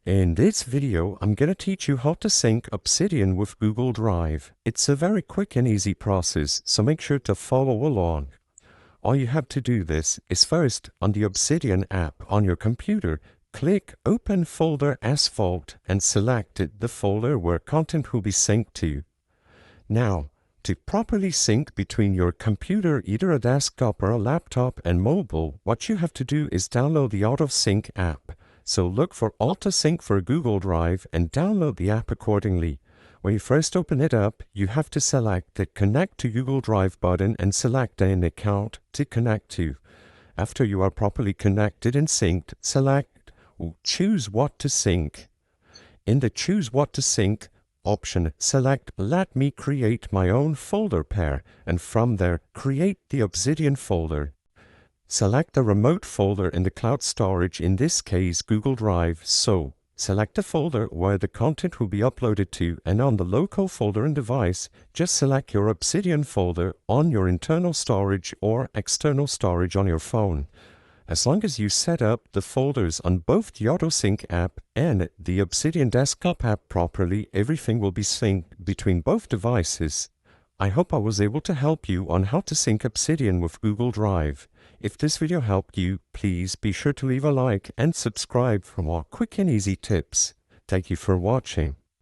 In this video, I'm going to teach you how to sync Obsidian with Google Drive. It's a very quick and easy process, so make sure to follow along. All you have to do this is first, on the Obsidian app on your computer, click Open Folder Asphalt and select the folder where content will be synced to. Now, to properly sync between your computer, either a desktop or a laptop, and mobile, what you have to do is download the AutoSync app. So look for AutoSync for Google Drive and download the app accordingly. When you first open it up, you have to select the Connect to Google Drive button and select an account to connect to. After you are properly connected and synced, select Choose What to Sync. In the Choose What to Sync option, select Let me create my own folder pair, and from there, create the Obsidian folder. Select the remote folder in the cloud storage, in this case Google Drive, so select the folder where the content will be uploaded to, and on the local folder and device, just select your Obsidian folder on your internal storage or external storage on your phone. As long as you set up the folders on both the AutoSync app and the Obsidian desktop app properly, everything will be synced between both devices. I hope I was able to help you on how to sync Obsidian with Google Drive. If this video helped you, please be sure to leave a like and subscribe for more quick and easy tips. Thank you for watching.